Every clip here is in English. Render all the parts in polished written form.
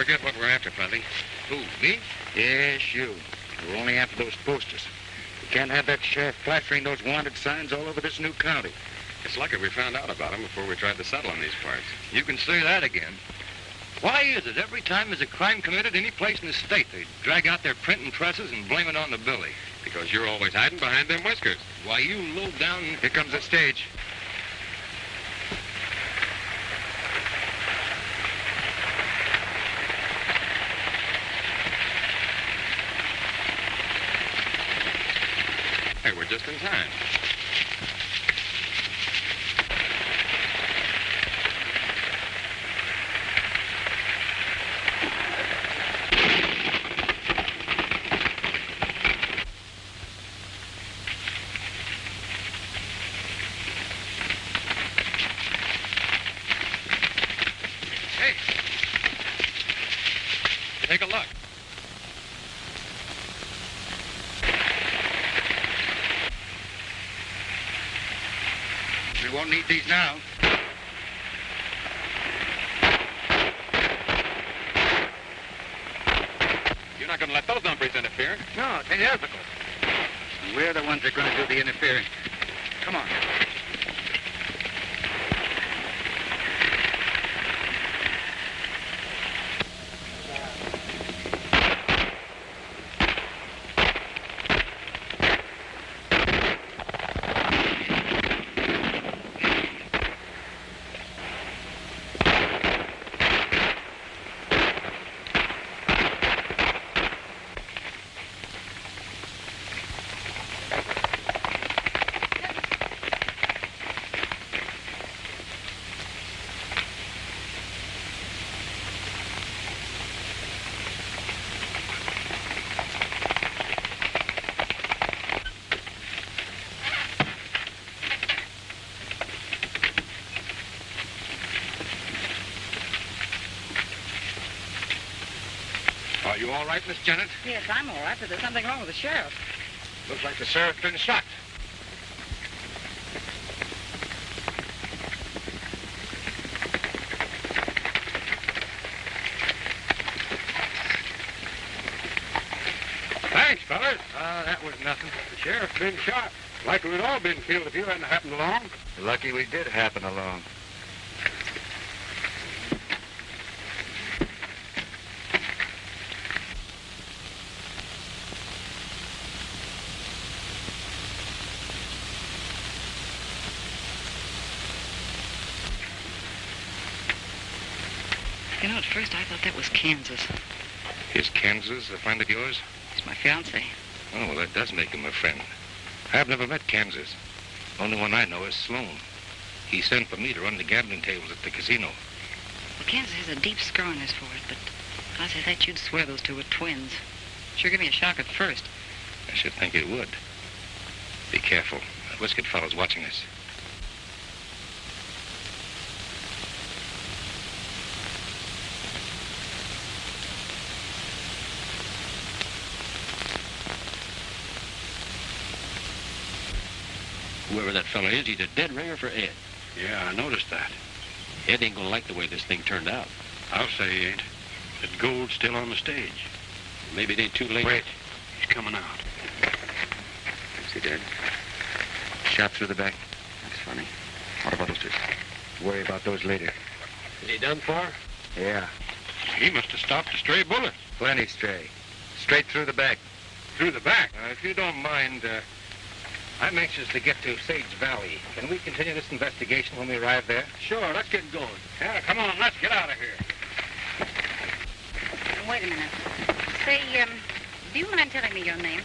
forget what we're after, Plenty. Who, me? Yes, you. We're only after those posters. We can't have that sheriff plastering those wanted signs all over this new county. It's lucky we found out about them before we tried to settle in these parts. You can say that again. Why is it every time there's a crime committed any place in the state, they drag out their printing presses and blame it on the Billy? Because you're always hiding behind them whiskers. Why, you low down... Here comes the stage. Hey, we're just in time. Take a look. We won't need these now. You're not going to let those numbers interfere. No, it's unethical. And we're the ones that are going to do the interfering. Come on. Are you all right, Miss Janet? Yes, I'm all right, but there's something wrong with the sheriff. Looks like the sheriff's been shot. Thanks, fellas. that was nothing. The sheriff's been shot. Likely we'd all been killed if you hadn't happened along. Lucky we did happen along. You know, at first I thought that was Kansas. Is Kansas a friend of yours? He's my fiancé. Oh, well, that does make him a friend. I've never met Kansas. Only one I know is Sloan. He sent for me to run the gambling tables at the casino. Well, Kansas has a deep scar on his forehead, but I say that you'd swear those two were twins. Sure give me a shock at first. I should think it would. Be careful. That whiskered fellow's watching us. Whoever that fella is, he's a dead ringer for Ed. Yeah, I noticed that. Ed ain't gonna like the way this thing turned out. I'll say he ain't. That gold's still on the stage. Maybe it ain't too late. Wait. He's coming out. Is he dead? Shot through the back. That's funny. What about those two? Worry about those later. Is he done for? Yeah. He must have stopped a stray bullet. Plenty stray. Straight through the back. Through the back? If you don't mind, I'm anxious to get to Sage Valley. Can we continue this investigation when we arrive there? Sure, let's get going. Yeah, come on, let's get out of here. Wait a minute. Say, do you mind telling me your name?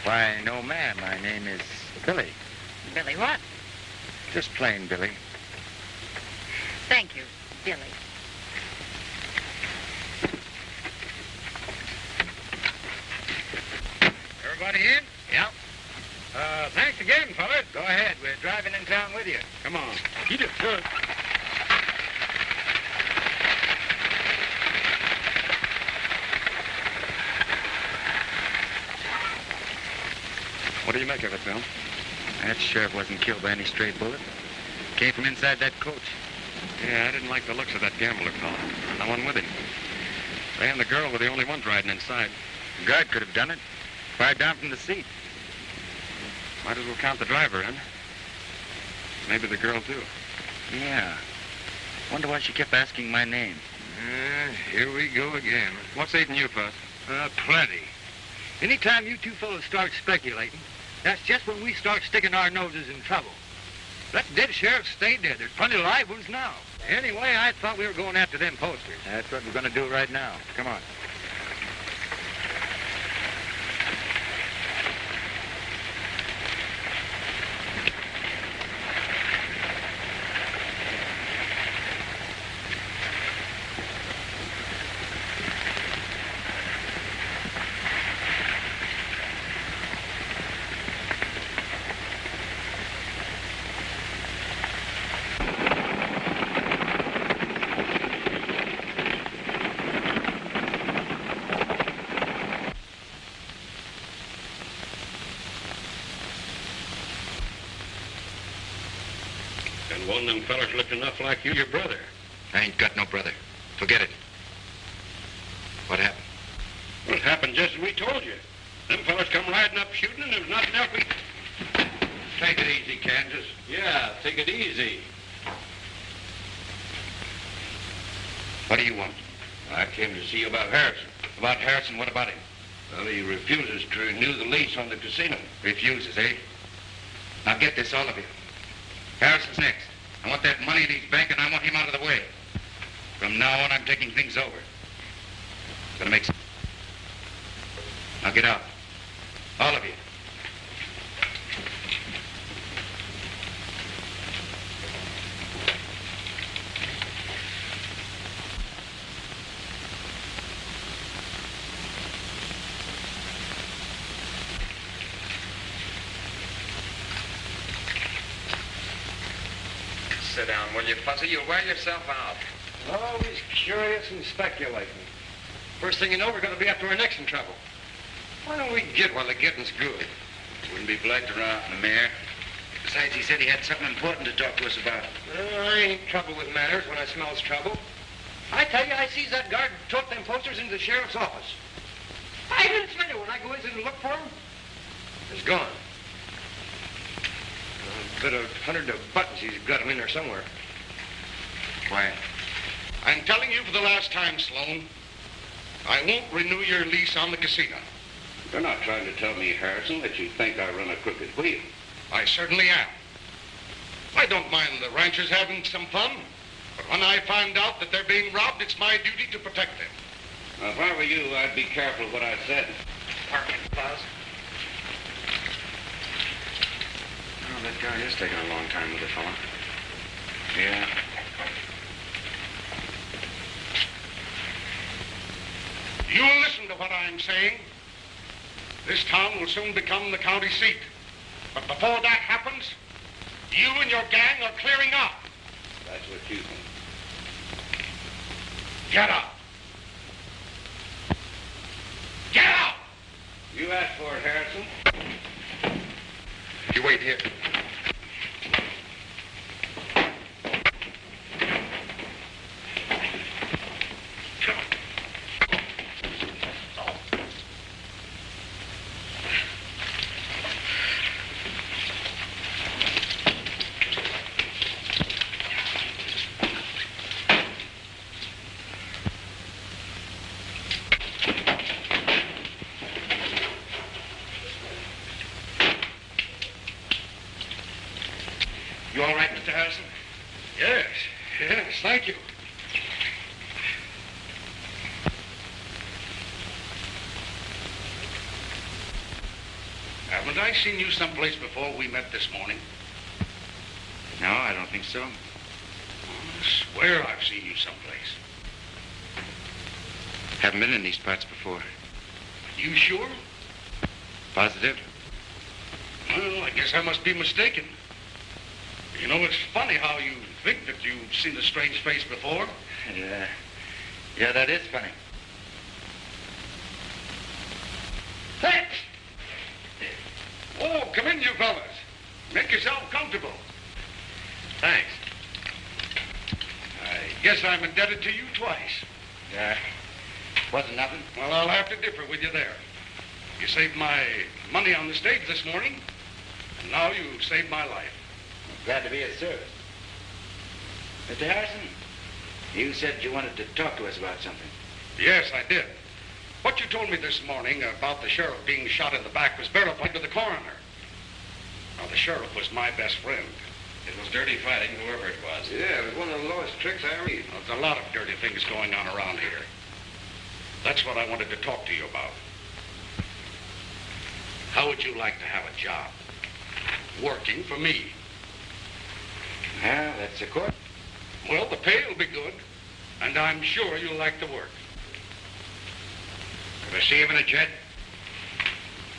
Why, no, ma'am. My name is Billy. Billy what? Just plain Billy. Thank you, Billy. Everybody in? Yeah. Thanks again, fellas. Go ahead. We're driving in town with you. Come on. Keep it good. What do you make of it, Bill? That sheriff wasn't killed by any stray bullet. Came from inside that coach. Yeah, I didn't like the looks of that gambler fellow. No one with him. They and the girl were the only ones riding inside. The guard could have done it. Fired down from the seat. Might as well count the driver in. Maybe the girl, too. Yeah. Wonder why she kept asking my name. Here we go again. What's eating you, Fuss? Plenty. Anytime you two fellows start speculating, that's just when we start sticking our noses in trouble. Let dead sheriffs stay dead. There's plenty of live ones now. Anyway, I thought we were going after them posters. That's what we're going to do right now. Come on. And one of them fellas looked enough like you, your brother. I ain't got no brother. Forget it. What happened? Well, it happened just as we told you. Them fellas come riding up shooting, and there was nothing else we... Take it easy, Kansas. Yeah, take it easy. What do you want? I came to see you about Harrison. About Harrison, what about him? Well, he refuses to renew the lease on the casino. Refuses, eh? Now get this, all of you. Harrison's next. I want that money that he's banking. I want him out of the way. From now on, I'm taking things over. Gonna make some... Now get out. All of you. Sit down, will you, Fuzzy? You'll wear yourself out. Always curious and speculating. First thing you know, we're going to be after our necks in trouble. Why don't we get while the getting's good? Wouldn't be polite to run out in the mare. Besides, he said he had something important to talk to us about. I ain't trouble with manners when I smells trouble. I tell you, I sees that guard tote them posters into the sheriff's office. 5 minutes later, when I go in to look for them, it's gone. I bet 100 of buttons he's got them in there somewhere. Quiet. I'm telling you for the last time, Sloan, I won't renew your lease on the casino. You're not trying to tell me, Harrison, that you think I run a crooked wheel. I certainly am. I don't mind the ranchers having some fun, but when I find out that they're being robbed, it's my duty to protect them. Now, if I were you, I'd be careful what I said. Parking, Buzz. Oh, that guy is taking a long time with the fella. Yeah. You'll listen to what I'm saying. This town will soon become the county seat. But before that happens, you and your gang are clearing out. That's what you think. Get out. Get out! You asked for it, Harrison. You wait here. You all right, Mr. Harrison? Yes, thank you. Haven't I seen you someplace before we met this morning? No, I don't think so. I swear I've seen you someplace. Haven't been in these parts before. You sure? Positive? Well, I guess I must be mistaken. You know, it's funny how you think that you've seen a strange face before. Yeah, that is funny. Thanks! Oh, come in, you fellas. Make yourself comfortable. Thanks. I guess I'm indebted to you twice. Yeah. Wasn't nothing. Well, I'll have to differ with you there. You saved my money on the stage this morning, and now you saved my life. Glad to be of service. Mr. Harrison, you said you wanted to talk to us about something. Yes, I did. What you told me this morning about the sheriff being shot in the back was verified to the coroner. Now, the sheriff was my best friend. It was dirty fighting, whoever it was. Yeah, it was one of the lowest tricks I ever read. Well, there's a lot of dirty things going on around here. That's what I wanted to talk to you about. How would you like to have a job? Working for me. Well, that's the court. Well, the pay will be good, and I'm sure you'll like the work. Could I see him in a jet?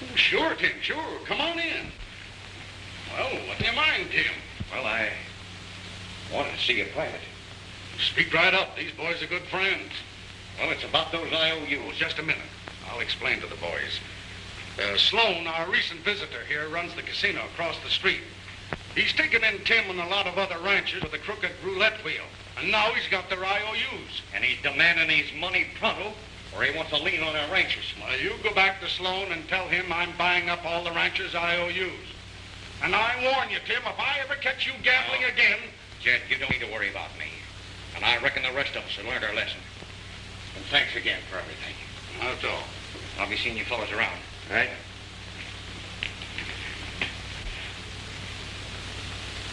Oh, sure, Tim, sure. Come on in. Well, what do you mind, Tim? Well, I wanted to see you private. Speak right up. These boys are good friends. Well, it's about those IOUs. Just a minute. I'll explain to the boys. Sloan, our recent visitor here, runs the casino across the street. He's taken in Tim and a lot of other ranchers with a crooked roulette wheel. And now he's got their IOUs. And he's demanding his money pronto, or he wants to lean on our ranchers. Well, you go back to Sloan and tell him I'm buying up all the ranchers' IOUs. And I warn you, Tim, if I ever catch you gambling again... Jed, you don't need to worry about me. And I reckon the rest of us have learned our lesson. And thanks again for everything. That's all. I'll be seeing you fellows around. Right?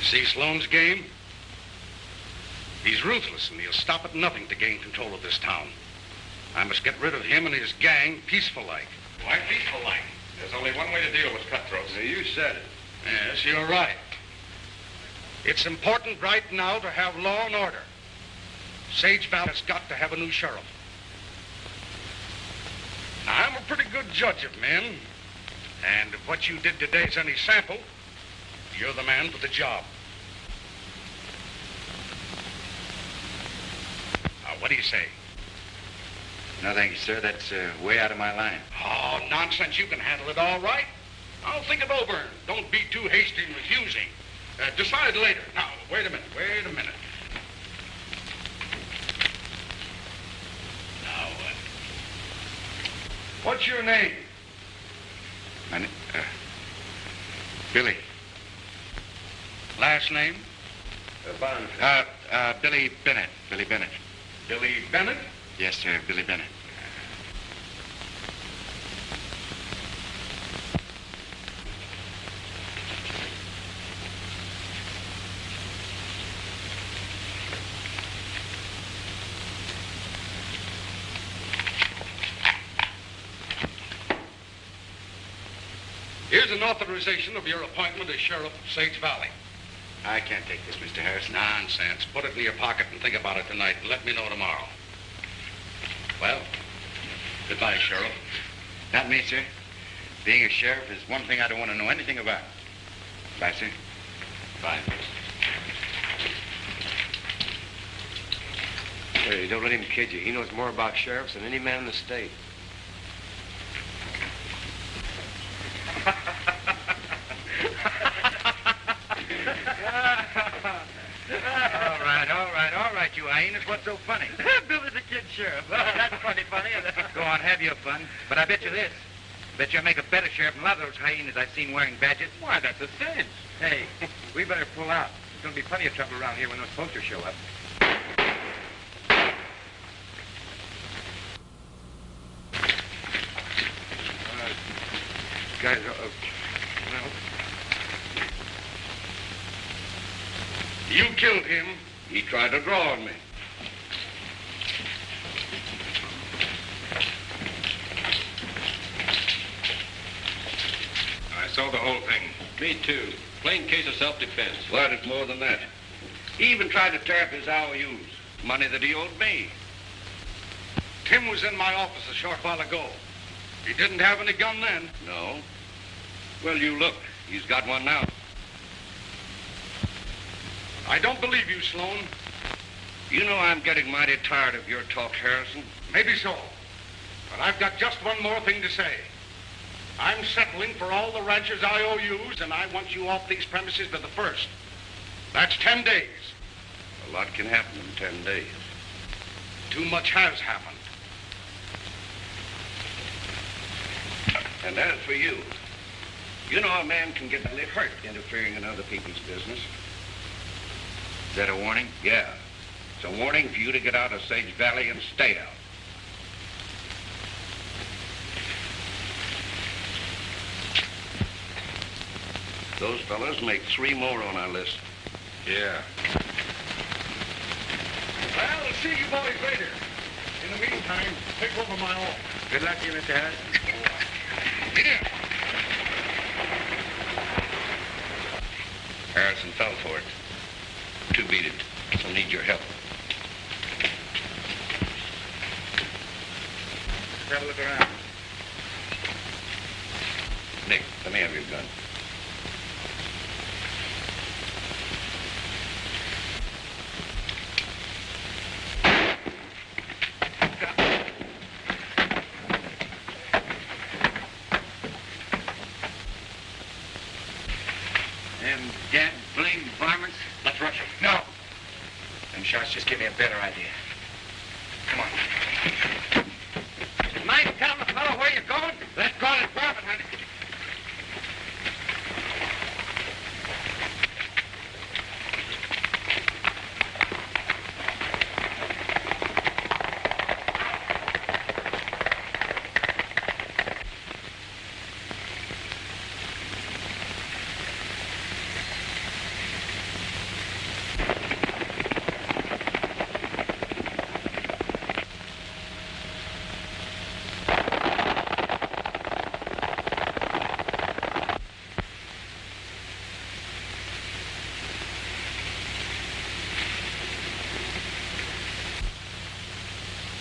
See Sloan's game? He's ruthless, and he'll stop at nothing to gain control of this town. I must get rid of him and his gang peaceful-like. Why peaceful-like? There's only one way to deal with cutthroats. Now, you said it. Yes, you're right. It's important right now to have law and order. Sage Valley has got to have a new sheriff. Now, I'm a pretty good judge of men, and if what you did today is any sample, you're the man for the job. Now, what do you say? No, thank you, sir. That's way out of my line. Oh, nonsense. You can handle it all right. I'll think it over. Don't be too hasty in refusing. Decide later. Now, wait a minute. Now, what's your name? My name? Billy. Last name? Billy Bennett. Billy Bennett. Billy Bennett? Yes, sir. Billy Bennett. Here's an authorization of your appointment as sheriff of Sage Valley. I can't take this, Mr. Harrison. Nonsense. Put it in your pocket and think about it tonight and let me know tomorrow. Well, goodbye, Sheriff. Not me, sir. Being a sheriff is one thing I don't want to know anything about. Bye, sir. Bye. Hey, don't let him kid you. He knows more about sheriffs than any man in the state. All right, you hyenas. What's so funny? Billy the Kid Sheriff. That's funny. Go on, have your fun. But I bet you this. Bet you'll make a better sheriff than a lot of those hyenas I've seen wearing badges. Why, that's a cinch. Hey, we better pull out. There's going to be plenty of trouble around here when those posters show up. Guys, You killed him. He tried to draw on me. I saw the whole thing. Me too. Plain case of self-defense. Glad it's more than that. He even tried to tear up his IOUs, money that he owed me. Tim was in my office a short while ago. He didn't have any gun then. No. Well, you look. He's got one now. I don't believe you, Sloan. You know I'm getting mighty tired of your talk, Harrison. Maybe so. But I've got just one more thing to say. I'm settling for all the ranchers' IOUs, and I want you off these premises to the 1st. That's 10 days. A lot can happen in 10 days. Too much has happened. And as for you, you know a man can get badly hurt interfering in other people's business. Is that a warning? Yeah. It's a warning for you to get out of Sage Valley and stay out. Those fellas make 3 more on our list. Yeah. Well, I'll see you boys later. In the meantime, take over my office. Good luck to you, Mr. Harris. Yeah. Harrison fell for it. 2 beat it. So need your help. Let's have a look around. Nick, let me have your gun. Them dead blamed varmints. Let's rush him. No. Them shots just give me a better idea. Come on. Mind telling the fellow where you're going? Let's call it bourbon, honey.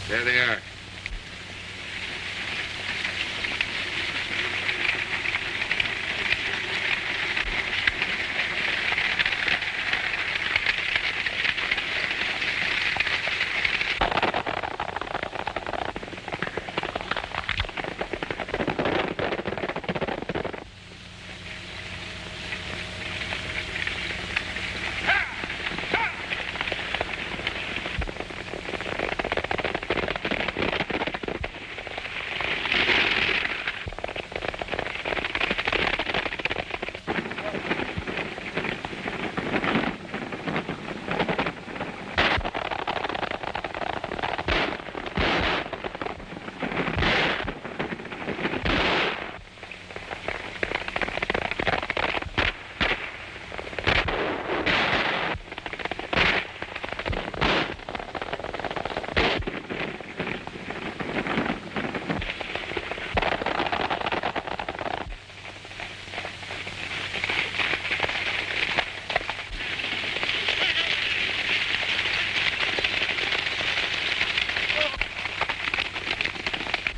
There they are.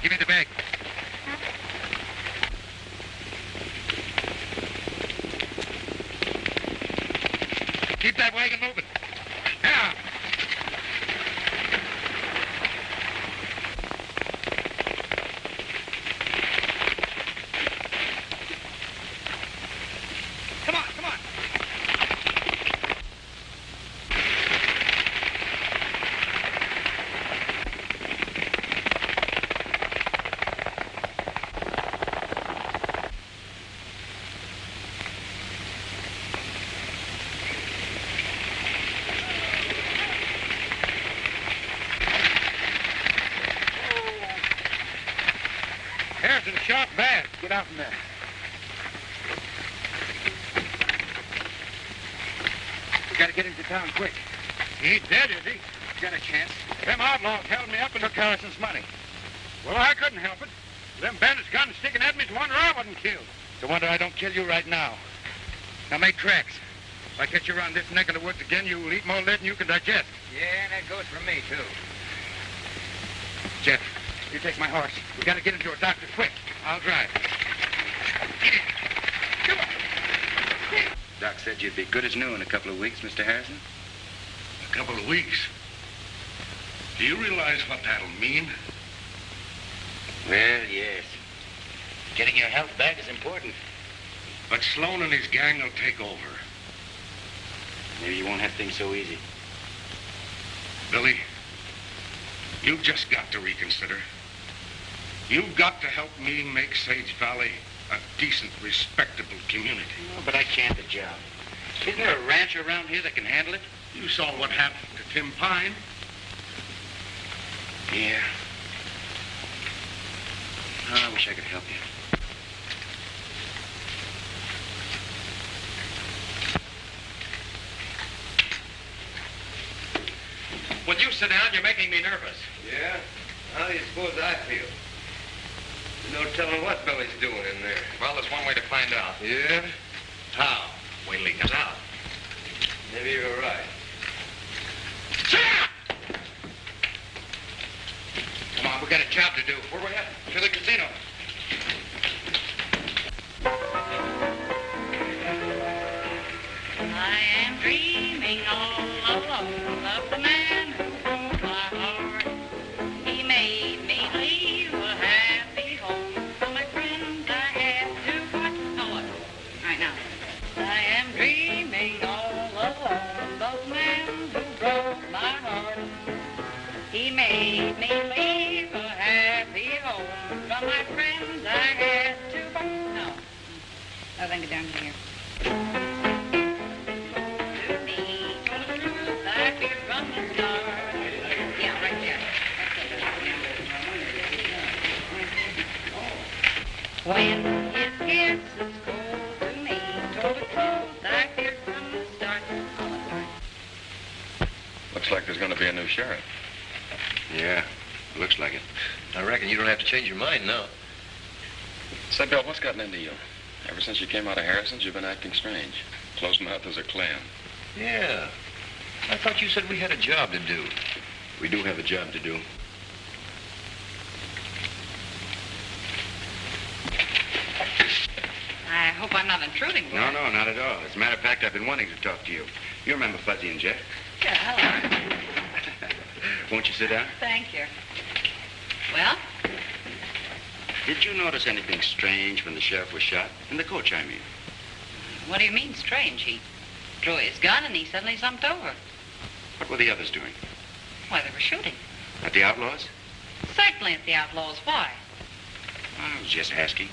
Give me the bag. Keep that wagon moving. Now. Come on, come on. Harrison shot bad. Get out from there. We gotta get into town quick. He ain't dead, is he? Got a chance. Them outlaws held me up and took Harrison's money. Well, I couldn't help it. Them bandits got me sticking at me to wonder I wasn't killed. It's a wonder I don't kill you right now. Now make tracks. If I catch you around this neck of the woods again, you'll eat more lead than you can digest. Yeah, and that goes for me, too. Jeff, you take my horse. We gotta get into a doctor quick. I'll drive. Come on. Doc said you'd be good as new in a couple of weeks, Mr. Harrison. A couple of weeks. Do you realize what that'll mean? Well, yes. Getting your health back is important. But Sloan and his gang will take over. Maybe you won't have things so easy. Billy, you've just got to reconsider. You've got to help me make Sage Valley a decent, respectable community. Oh, but I can't the job. Isn't there a ranch around here that can handle it? You saw what happened to Tim Pine. Yeah. Oh, I wish I could help you. Will you sit down? You're making me nervous. Yeah? How do you suppose I feel? No telling what Billy's doing in there. Well, there's one way to find out. Yeah? How? Wait till he comes out. Maybe you're right. Come on, we got a job to do. Where we at? To the casino. I am dreaming all alone of the man who broke my heart. He made me leave a happy home for my friends I had to part. Oh, look. All right, now. I am dreaming all alone of the man who broke my heart. He made me leave a happy home from my friends I had to part. No. Oh, then get down to here. Yeah, right there. When his kisses cold to me, told the truth I feared from the start. Looks like there's going to be a new sheriff. Yeah, looks like it. I reckon you don't have to change your mind now. Say, Bill, what's gotten into you? Ever since you came out of Harrison's, you've been acting strange. Close-mouthed as a clam. Yeah. I thought you said we had a job to do. We do have a job to do. I hope I'm not intruding. No, no, not at all. As a matter of fact, I've been wanting to talk to you. You remember Fuzzy and Jeff? Yeah, hello. Won't you sit down? Thank you. Well, Did you notice anything strange when the sheriff was shot? In the coach, I mean. what do you mean strange? He drew his gun and he suddenly slumped over. What were the others doing? Why, they were shooting. At the outlaws? Certainly at the outlaws. Why? I was just asking.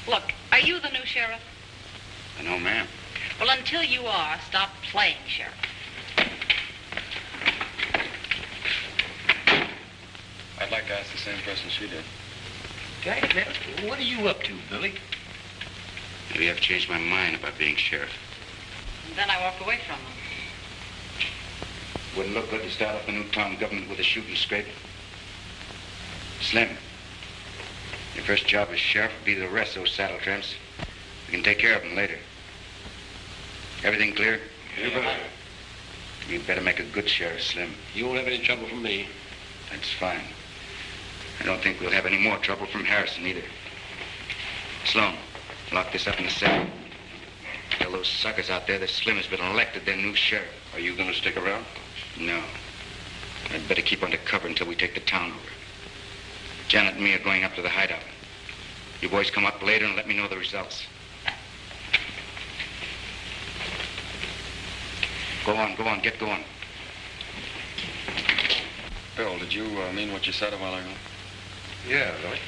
Look, are you the new sheriff? No, ma'am. Well, until you are, stop playing sheriff. I'd like to ask the same question she did. Dang, what are you up to, Billy? Maybe I've changed my mind about being sheriff. And then I walked away from them. Wouldn't look good to start off the new town government with a shooting scrape. Slim, your first job as sheriff will be to arrest those saddle tramps. We can take care of them later. Everything clear? Yeah. You better make a good sheriff, Slim. You won't have any trouble from me. That's fine. I don't think we'll have any more trouble from Harrison either. Sloan, lock this up in the cell. Tell those suckers out there that Slim has been elected their new sheriff. Are you going to stick around? No. I'd better keep under cover until we take the town over. Janet and me are going up to the hideout. You boys come up later and let me know the results. Go on, get going. Bill, did you mean what you said a while ago? Yeah, Billy.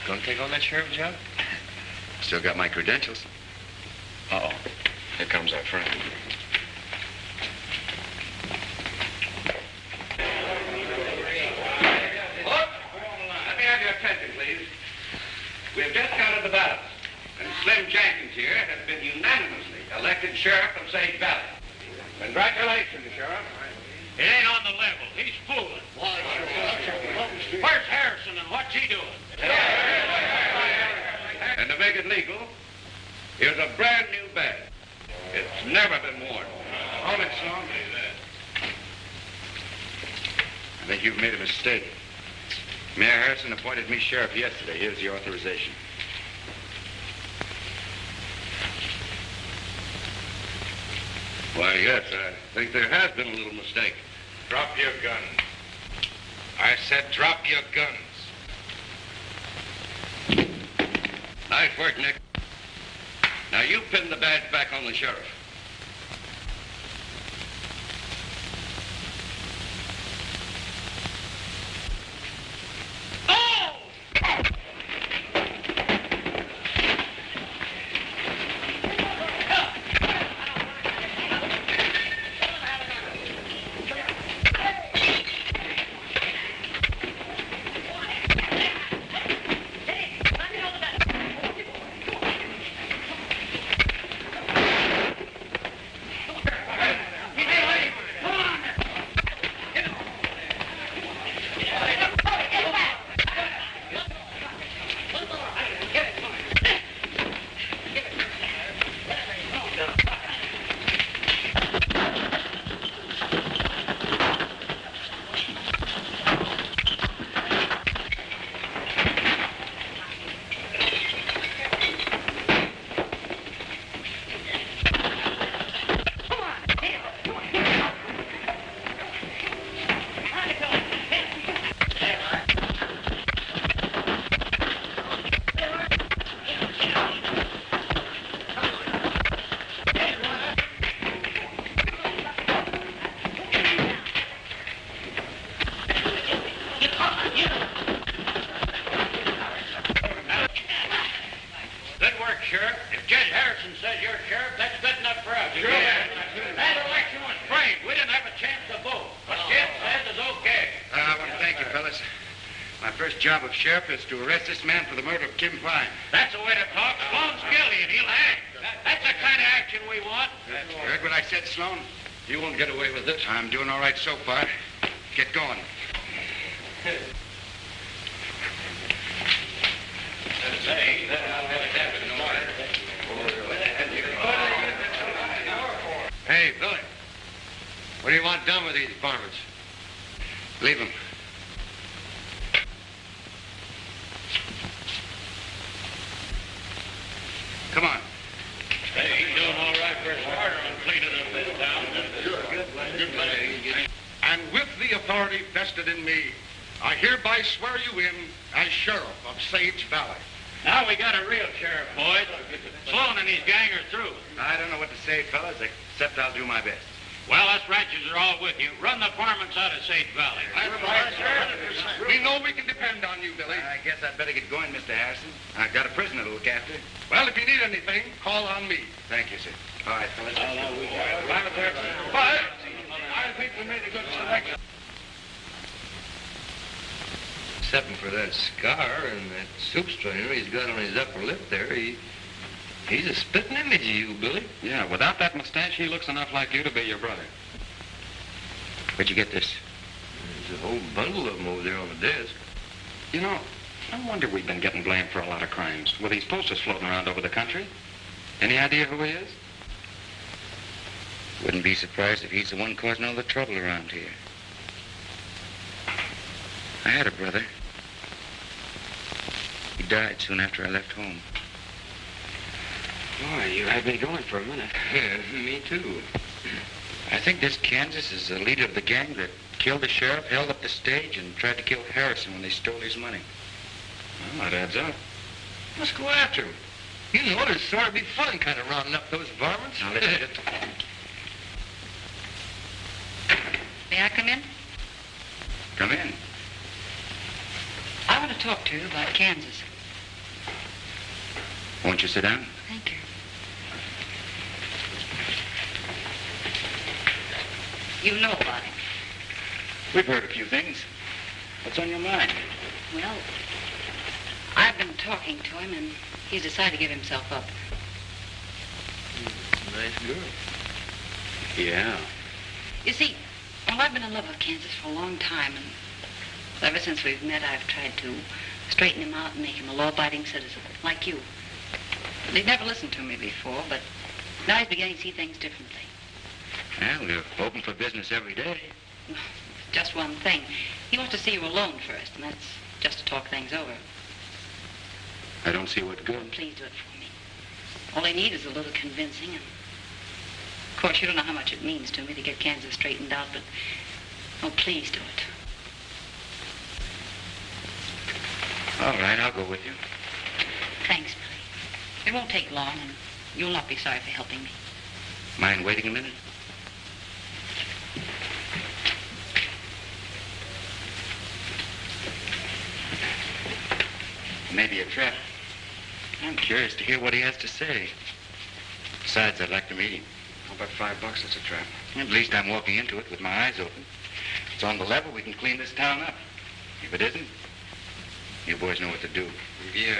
Going to take on that sheriff job? Still got my credentials. Uh-oh. Here comes our friend. Let me have your attention, please. We have just counted the ballots, and Slim Jenkins here has been unanimously elected sheriff of Sage Valley. Congratulations, Sheriff. It ain't on the level. He's fooling. Where's Harrison and what's he doing? And to make it legal, here's a brand new badge. It's never been worn. Hold it, Sloan. I think you've made a mistake. Mayor Harrison appointed me sheriff yesterday. Here's the authorization. Why, yes, I think there has been a little mistake. Drop your gun. I said drop your guns. Nice work, Nick. Now you pin the badge back on the sheriff. Oh! My first job of sheriff is to arrest this man for the murder of Kim Pine. That's the way to talk. Sloan's guilty and he'll hang. That's the kind of action we want. You heard what I said, Sloan? You won't get away with this. I'm doing all right so far. Get going. Hey, Billy. What do you want done with these varmints? Leave him. Come on. Hey, he's doing all right for a starter on cleaning up this town. Good money. And with the authority vested in me, I hereby swear you in as sheriff of Sage Valley. Now we got a real sheriff, boys. Sloan and his gang are through. I don't know what to say, fellas, except I'll do my best. Well, us ranchers are all with you. Run the varmints out of Sage Valley. We know we can depend on you, Billy. I guess I'd better get going, Mr. Harrison. I've got a prisoner to look after. Well, if you need anything, call on me. Thank you, sir. All right, fellas. But I think we made a good selection. Excepting for that scar and that soup strainer he's got on his upper lip there, he's a spitting image of you, Billy. Yeah, without that mustache, he looks enough like you to be your brother. Where'd you get this? There's a whole bundle of them over there on the desk. You know, no wonder we've been getting blamed for a lot of crimes. With these posters floating around over the country. Any idea who he is? Wouldn't be surprised if he's the one causing all the trouble around here. I had a brother. He died soon after I left home. Boy, you had me going for a minute. Yeah, me too. I think this Kansas is the leader of the gang that killed the sheriff, held up the stage, and tried to kill Harrison when they stole his money. Well, that adds up. Let's go after him. You know, it'd sort of be fun kind of rounding up those varmints. Now, listen, May I come in? come in. I want to talk to you about Kansas. Won't you sit down? Thank you. You know about him. We've heard a few things. What's on your mind? Well, I've been talking to him, and he's decided to give himself up. Nice girl. Yeah. You see, well, I've been in love with Kansas for a long time, and ever since we've met, I've tried to straighten him out and make him a law-abiding citizen, like you. He'd never listened to me before, but now he's beginning to see things differently. Well, we're open for business every day. Just one thing. He wants to see you alone first, and that's just to talk things over. I don't see what good. Oh, please do it for me. All I need is a little convincing, and of course, you don't know how much it means to me to get Kansas straightened out, but oh, please do it. All right, I'll go with you. Thanks, Billy. It won't take long, and you'll not be sorry for helping me. Mind waiting a minute? Maybe a trap. I'm curious to hear what he has to say. Besides, I'd like to meet him. How about $5? It's a trap. At least I'm walking into it with my eyes open. If it's on the level, we can clean this town up. If it isn't, you boys know what to do. Yeah,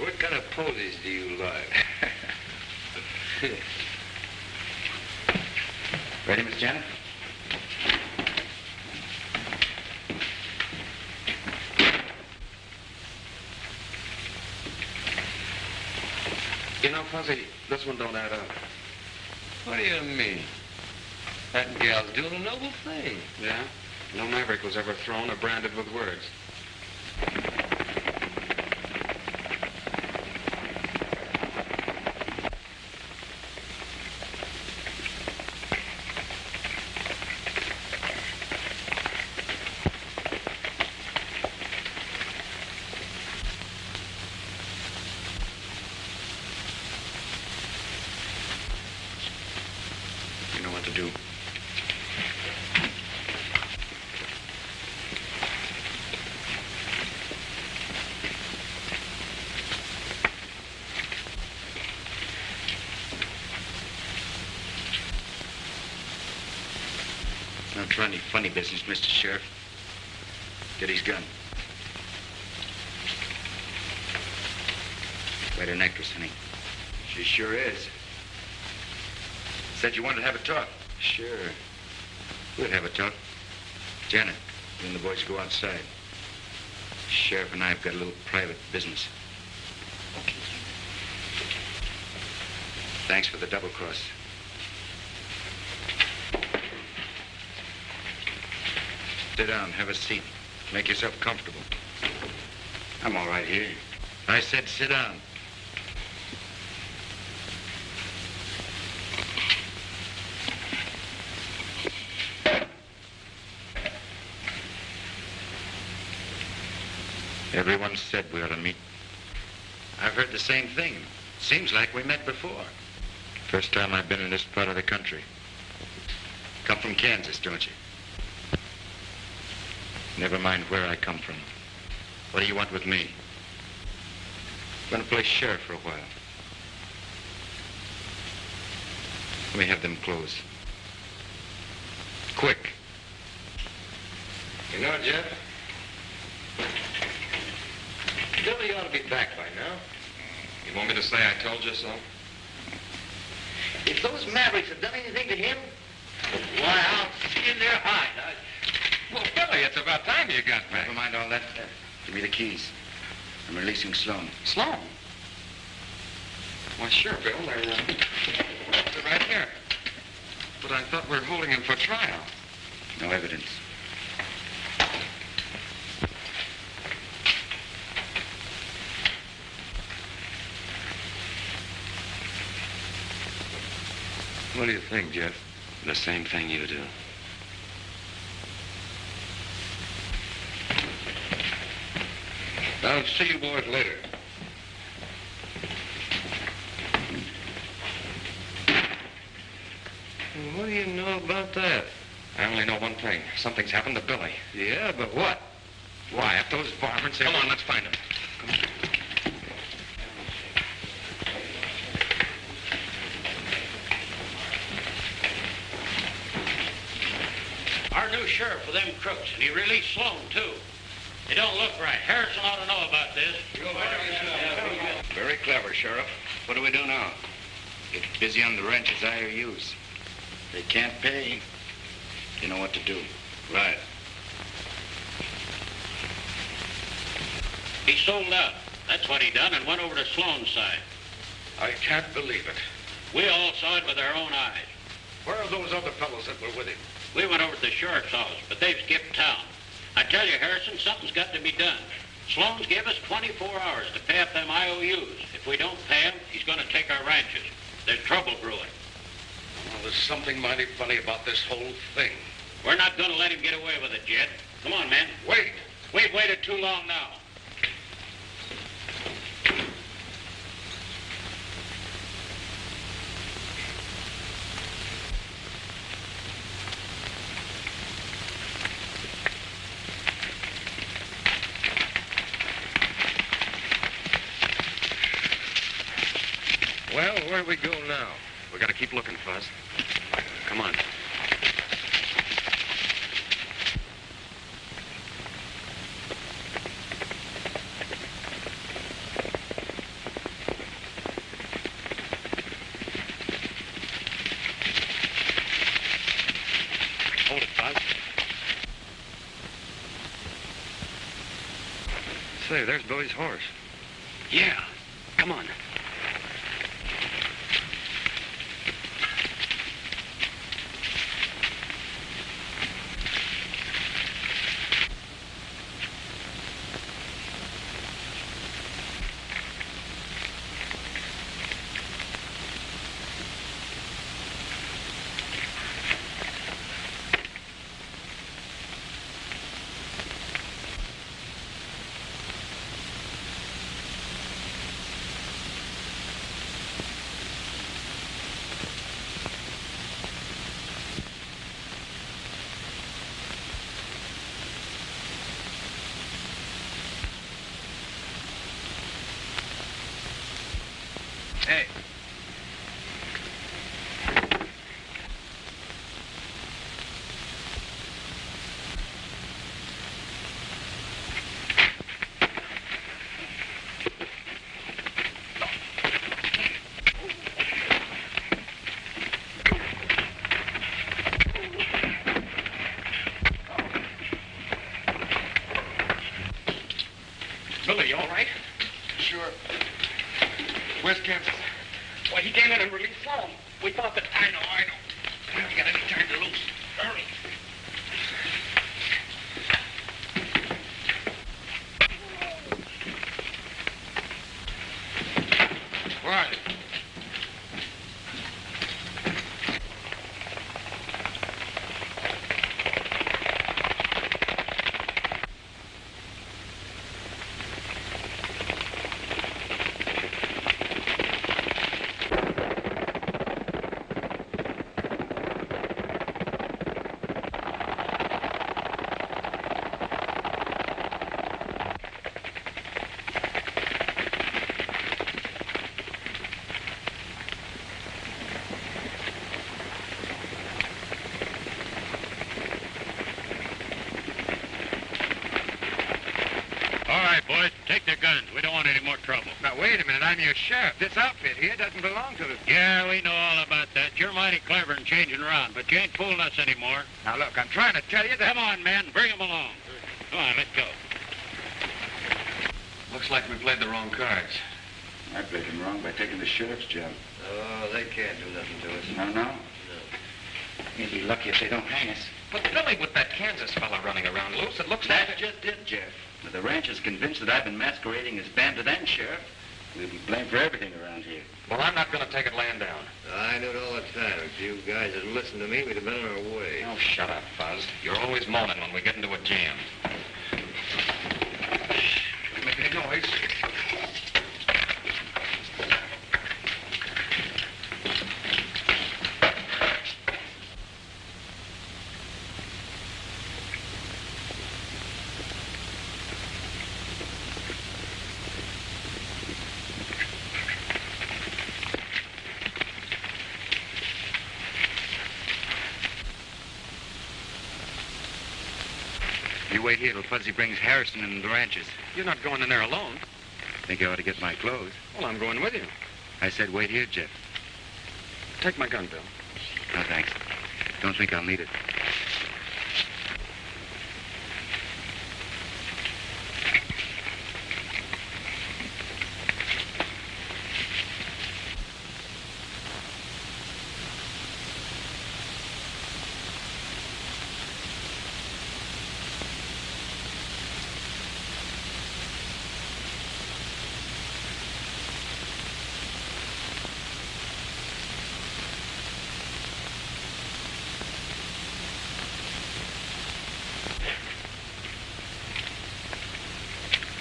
what kind of poses do you like? Ready, Miss Janet? You know, Fuzzy, this one don't add up. What do you mean? That gal's doing a noble thing. Yeah? No maverick was ever thrown or branded with words. You know what to do. Don't try any funny business, Mr. Sheriff. Get his gun. Quite an actress, honey. She sure is. Said you wanted to have a talk. Sure. We'll have a talk. Janet, you and the boys go outside. Sheriff and I have got a little private business. Okay. Thanks for the double cross. Sit down, have a seat. Make yourself comfortable. I'm all right here. I said sit down. Everyone said we ought to meet. I've heard the same thing. Seems like we met before. First time I've been in this part of the country. Come from Kansas, don't you? Never mind where I come from. What do you want with me? I'm going to play sheriff for a while. Let me have them clothes. Quick. You know, Jeff, Billy ought to be back by now. You want me to say I told you so? If those Mavericks have done anything to him, why, I'll skin their hide. Well, Billy, it's about time you got back. Never mind all that. Give me the keys. I'm releasing Sloan. Sloan? Why, sure, Bill. They're right here. But I thought we were holding him for trial. No evidence. What do you think, Jeff? The same thing you do. I'll see you boys later. What do you know about that? I only know one thing. Something's happened to Billy. Yeah, but what? Why, if those varmints... Come on, let's find him. Come on. Our new sheriff for them crooks, and he released Sloan, too. It don't look right. Harrison ought to know about this. Very clever, Sheriff. What do we do now? Get busy on the ranch's IOUs. They can't pay. You know what to do. Right. He sold out. That's what he done and went over to Sloan's side. I can't believe it. We all saw it with our own eyes. Where are those other fellows that were with him? We went over to the sheriff's office, but they've skipped town. I tell you, Harrison, something's got to be done. Sloan's give us 24 hours to pay up them IOUs. If we don't pay them, he's going to take our ranches. There's trouble brewing. Well, there's something mighty funny about this whole thing. We're not going to let him get away with it, Jed. Come on, man. Wait. We've waited too long now. Well, where do we go now? We gotta keep looking, Fuzz. Come on. Hold it, Fuzz. Say, there's Billy's horse. Yeah. Come on. Hey. Billy, you all right? Sure. Where's Kansas? Well, he came in and released Sloan. We thought that... I know. We haven't got any time to lose. Hurry. Where are they? Boys, take their guns. We don't want any more trouble. Now, wait a minute. I'm your sheriff. This outfit here doesn't belong to us. Yeah, we know all about that. You're mighty clever in changing around, but you ain't fooling us anymore. Now, look, I'm trying to tell you that... Come on, men. Bring them along. Come on, let's go. Looks like we played the wrong cards. I played them wrong by taking the sheriff's job. Oh, they can't do nothing to us. No. You'll be lucky if they don't hang us. But Billy, with that Kansas fella running around loose, it looks like... That's just it, Jeff. Now, the ranch is convinced that I've been masquerading as bandit and sheriff. We'll be blamed for everything around here. Well, I'm not going to take it laying down. I knew it all the time. If you guys had listened to me, we'd have been on our way. Oh, shut up, Fuzz. You're always moaning when we get into a jam. Don't make any noise. You wait here till Fuzzy brings Harrison into the ranches. You're not going in there alone. Think I ought to get my clothes. Well, I'm going with you. I said wait here, Jeff. Take my gun, Bill. No, thanks. Don't think I'll need it.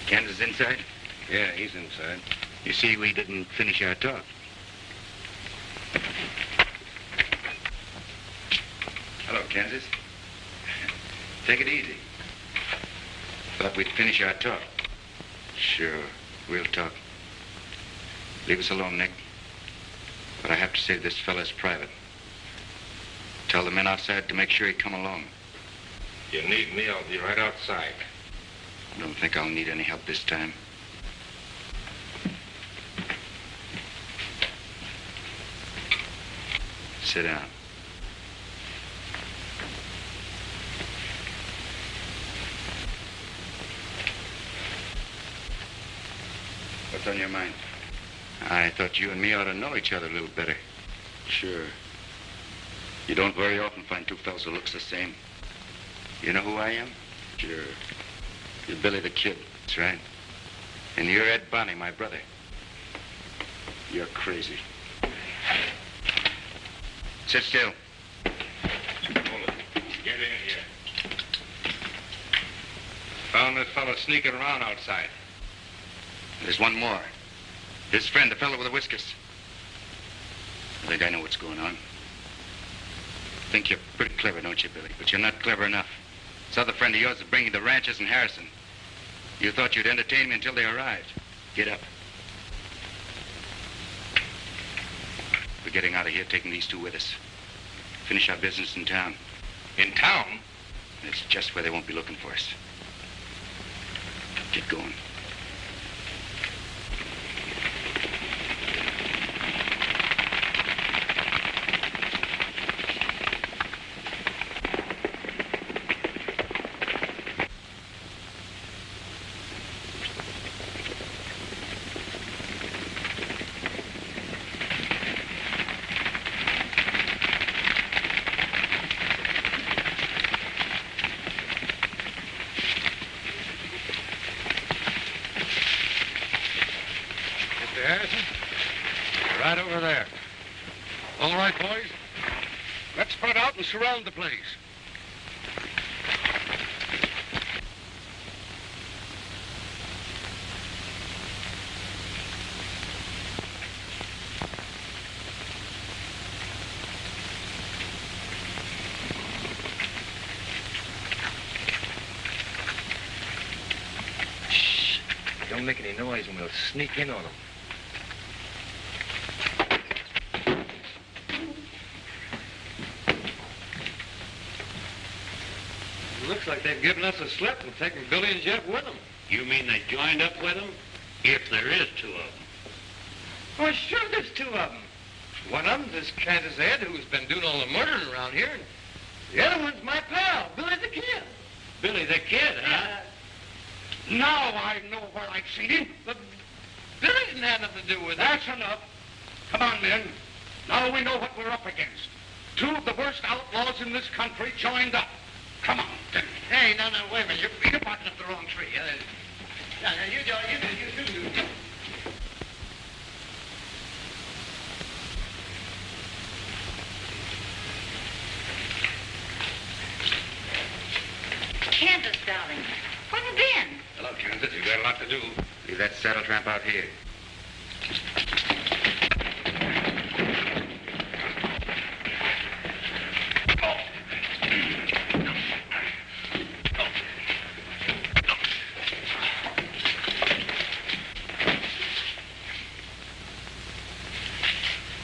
Kansas inside? Yeah, he's inside. You see, we didn't finish our talk. Hello, Kansas. Take it easy. Thought we'd finish our talk. Sure, we'll talk. Leave us alone, Nick. But I have to say this fella's private. Tell the men outside to make sure he come along. You need me, I'll be right outside. I don't think I'll need any help this time. Sit down. What's on your mind? I thought you and me ought to know each other a little better. Sure. You don't very often find two fellas who looks the same. You know who I am? Sure. You're Billy the Kid. That's right. And you're Ed Bonny, my brother. You're crazy. Sit still. Hold it. Get in here. Found this fellow sneaking around outside. There's one more. His friend, the fellow with the whiskers. I think I know what's going on. Think you're pretty clever, don't you, Billy? But you're not clever enough. This other friend of yours is bringing the ranchers and Harrison. You thought you'd entertain me until they arrived. Get up. We're getting out of here, taking these two with us. Finish our business in town. In town? It's just where they won't be looking for us. Get going. there. All right, boys. Let's spread out and surround the place. Shh. Don't make any noise and we'll sneak in on them. Looks like they've given us a slip and taken Billy and Jeff with them. You mean they joined up with them? If there is two of them. Well, sure, there's two of them. One of them's this Kansas Ed who's been doing all the murdering around here, and the other one's my pal, Billy the Kid. Billy the Kid, huh? Now I know where I've seen him. But Billy didn't have nothing to do with it. That's enough. Come on, men. Now we know what we're up against. Two of the worst outlaws in this country joined up. Come on, then. Hey, no, wait a minute. You're barking up the wrong tree. You do. Kansas, darling. Where have you been? Hello, Kansas. You got a lot to do. Leave that saddle tramp out here.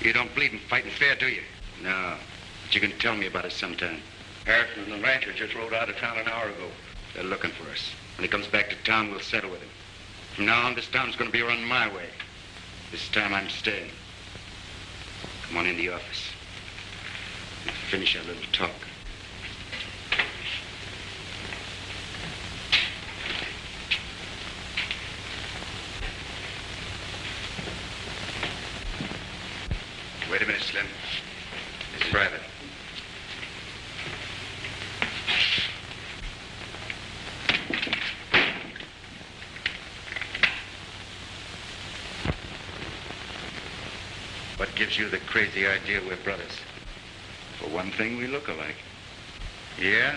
You don't believe in fighting fair, do you? No. But you can tell me about it sometime. Harrison and the rancher just rode out of town an hour ago. They're looking for us. When he comes back to town, we'll settle with him. From now on, this town's going to be run my way. This time I'm staying. Come on in the office. We'll finish our little talk. Wait a minute, Slim. This is private. What gives you the crazy idea we're brothers? For one thing, we look alike. Yeah?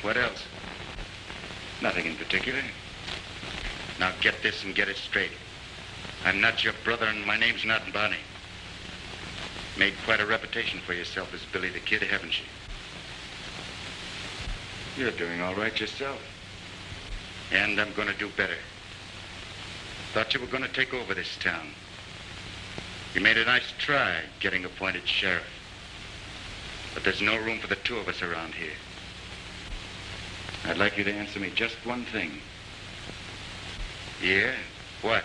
What else? Nothing in particular. Now get this and get it straight. I'm not your brother and my name's not Bonnie. Made quite a reputation for yourself as Billy the Kid, haven't you? You're doing all right yourself. And I'm going to do better. Thought you were going to take over this town. You made a nice try getting appointed sheriff. But there's no room for the two of us around here. I'd like you to answer me just one thing. Yeah? What?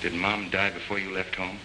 Did Mom die before you left home?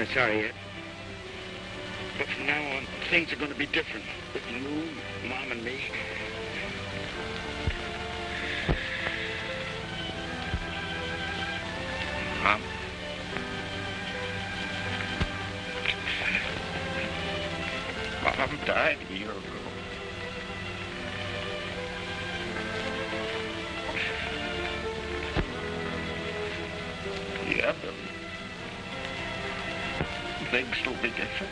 not sorry yet. But from now on, things are going to be different. With you, Mom, and me. Mom? Mom died a year ago. Yeah, Billy. Things will be different.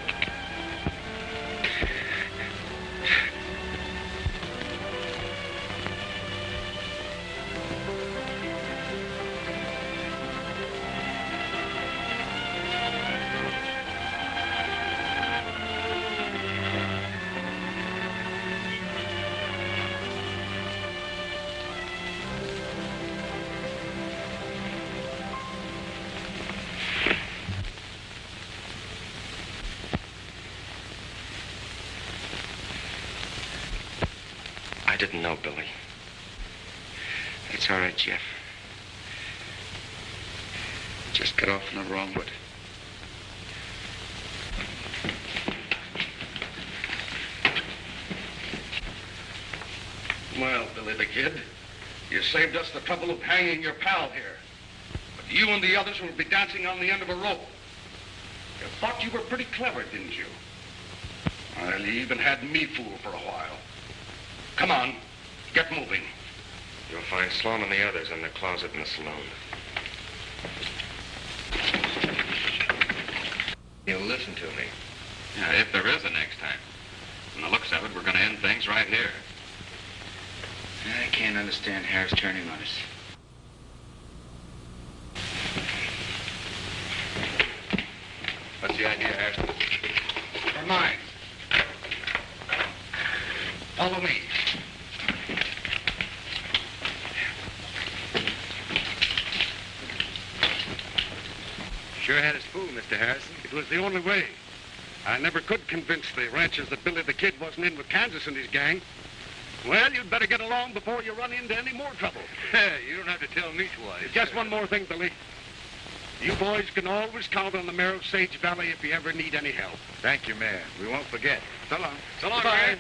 I didn't know, Billy. That's all right, Jeff. Just got off on the wrong foot. Well, Billy the Kid, you saved us the trouble of hanging your pal here. But you and the others will be dancing on the end of a rope. You thought you were pretty clever, didn't you? Well, you even had me fooled for a while. Come on, get moving. You'll find Sloan and the others in the closet in the saloon. You'll listen to me. Yeah, if there is a next time. From the looks of it, we're going to end things right here. I can't understand Harris turning on us. What's the idea, Harris? Never mind. Follow me. Sure had us fooled, Mr. Harrison. It was the only way. I never could convince the ranchers that Billy the Kid wasn't in with Kansas and his gang. Well, you'd better get along before you run into any more trouble. You don't have to tell me twice. Just one more thing, Billy. You boys can always count on the mayor of Sage Valley if you ever need any help. Thank you, Mayor. We won't forget. So long. So long, Bye. Mayor.